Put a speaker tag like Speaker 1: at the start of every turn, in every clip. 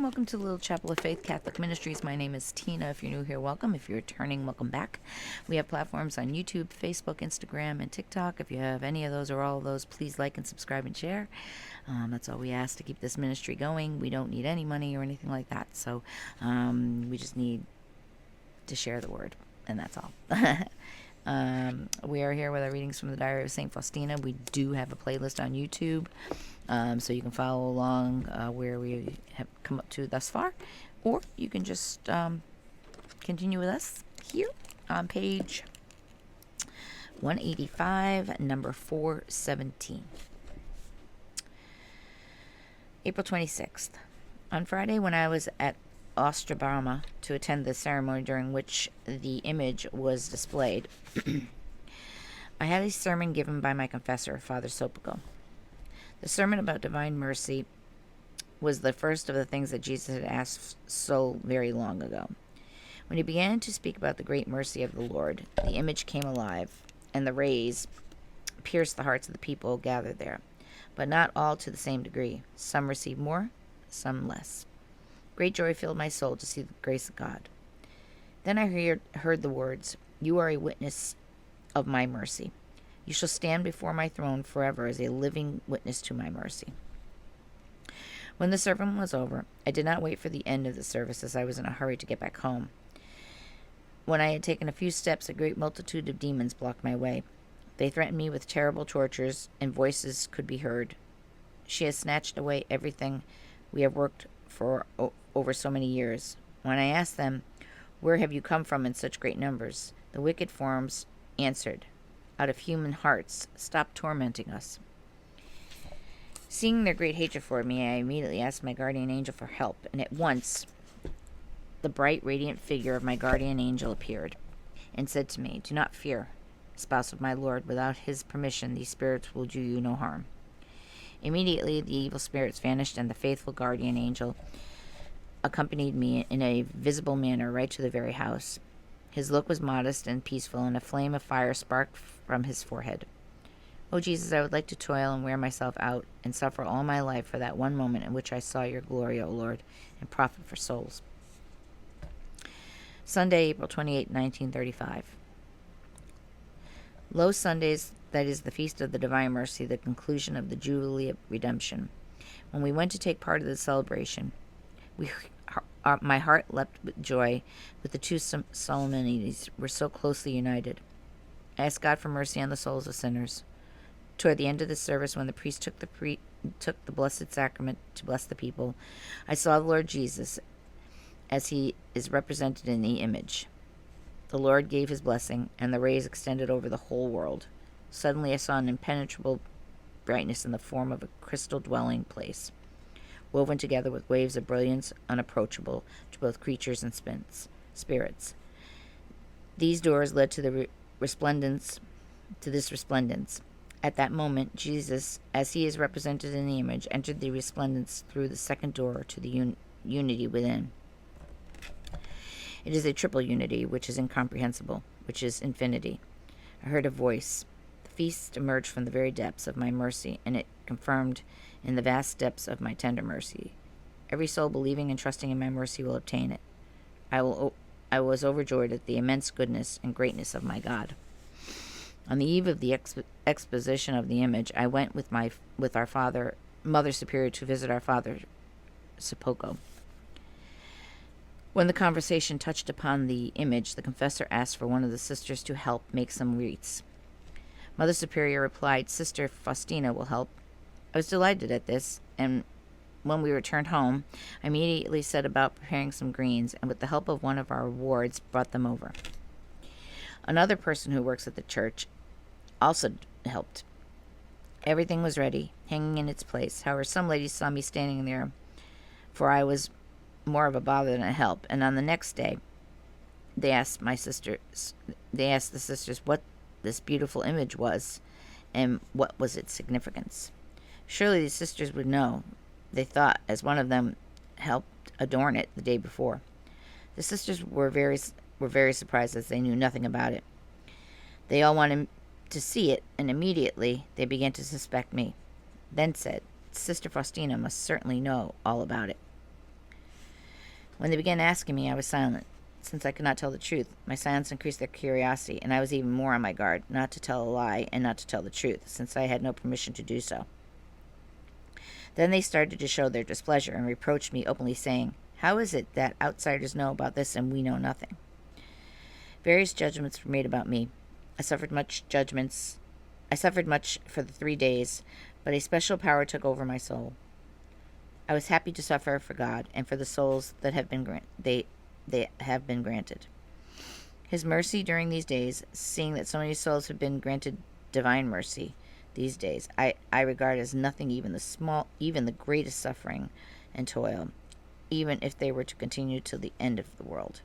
Speaker 1: welcome to Little Chapel of Faith Catholic Ministries. My name is Tina. If you're new here, welcome. If you're returning, welcome back. We have platforms on YouTube, Facebook, Instagram, and TikTok. If you have any of those or all of those, please like and subscribe and share. That's all we ask to keep this ministry going. We don't need any money or anything like that. So we just need to share the word, and that's all. We are here with our readings from the Diary of Saint Faustina. We do have a playlist on YouTube, so you can follow along where we have come up to thus far, or you can just continue with us here on page 185, number 417. April 26th. On Friday, when I was at Ostrabarma to attend the ceremony during which the image was displayed, I had a sermon given by my confessor, Father Sopico. The sermon about divine mercy was the first of the things that Jesus had asked so very long ago. When he began to speak about the great mercy of the Lord, the image came alive, and the rays pierced the hearts of the people gathered there, but not all to the same degree. Some received more, some less. Great joy filled my soul to see the grace of God. Then I heard the words, "You are a witness of my mercy. You shall stand before my throne forever as a living witness to my mercy." When the sermon was over, I did not wait for the end of the service, as I was in a hurry to get back home. When I had taken a few steps, a great multitude of demons blocked my way. They threatened me with terrible tortures, and voices could be heard. "She has snatched away everything we have worked for over so many years." When I asked them, "Where have you come from in such great numbers?" the wicked forms answered, "Out of human hearts. Stop tormenting us." Seeing their great hatred for me, I immediately asked my guardian angel for help, and at once the bright, radiant figure of my guardian angel appeared and said to me, "Do not fear, spouse of my Lord. Without his permission, these spirits will do you no harm." Immediately the evil spirits vanished, and the faithful guardian angel accompanied me in a visible manner right to the very house. His look was modest and peaceful, and a flame of fire sparked from his forehead. "O Jesus, I would like to toil and wear myself out and suffer all my life for that one moment in which I saw your glory, O Lord, and profit for souls." Sunday, April 28, 1935. Low Sundays, that is the Feast of the Divine Mercy, the conclusion of the Jubilee of Redemption. When we went to take part of the celebration, my heart leapt with joy, with the two solemnities were so closely united. I asked God for mercy on the souls of sinners. Toward the end of the service, when the priest took the Blessed Sacrament to bless the people, I saw the Lord Jesus as he is represented in the image. The Lord gave his blessing, and the rays extended over the whole world. Suddenly I saw an impenetrable brightness in the form of a crystal dwelling place, woven together with waves of brilliance unapproachable to both creatures and spirits. These doors led to this resplendence. At that moment, Jesus, as he is represented in the image, entered the resplendence through the second door to the unity within. It is a triple unity, which is incomprehensible, which is infinity. I heard a voice. The feast emerged from the very depths of my mercy, and it confirmed in the vast depths of my tender mercy. Every soul believing and trusting in my mercy will obtain it. I was overjoyed at the immense goodness and greatness of my God. On the eve of the exposition of the image, I went with our Mother Superior to visit our Father Sopico. When the conversation touched upon the image, the confessor asked for one of the sisters to help make some wreaths. Mother Superior replied, "Sister Faustina will help." I was delighted at this, and when we returned home, I immediately set about preparing some greens, and with the help of one of our wards, brought them over. Another person who works at the church also helped. Everything was ready, hanging in its place. However, some ladies saw me standing there, for I was more of a bother than a help, and on the next day they asked the sisters what this beautiful image was and what was its significance. Surely the sisters would know, they thought, as one of them helped adorn it the day before. The sisters were very surprised, as they knew nothing about it. They all wanted to see it, and immediately they began to suspect me. Then said, "Sister Faustina must certainly know all about it." When they began asking me, I was silent. Since I could not tell the truth, my silence increased their curiosity, and I was even more on my guard, not to tell a lie and not to tell the truth, since I had no permission to do so. Then they started to show their displeasure and reproached me openly, saying, "How is it that outsiders know about this and we know nothing?" Various judgments were made about me. I suffered much for the 3 days, but a special power took over my soul. I was happy to suffer for God and for the souls that have been granted. His mercy during these days, seeing that so many souls have been granted divine mercy these days, I regard as nothing, even the greatest suffering and toil, even if they were to continue till the end of the world.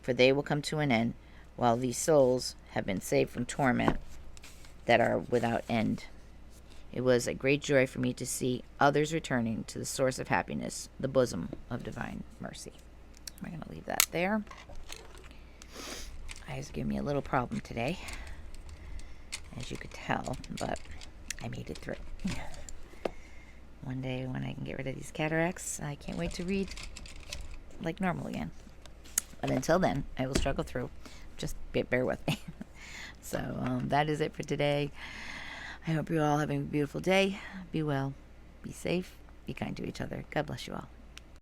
Speaker 1: For they will come to an end, while these souls have been saved from torment that are without end. It was a great joy for me to see others returning to the source of happiness, the bosom of divine mercy. I'm going to leave that there. Eyes give me a little problem today, as you could tell, but I made it through. One day when I can get rid of these cataracts, I can't wait to read like normal again. But until then, I will struggle through. Just bear with me. So that is it for today. I hope you're all having a beautiful day. Be well, be safe, be kind to each other. God bless you all.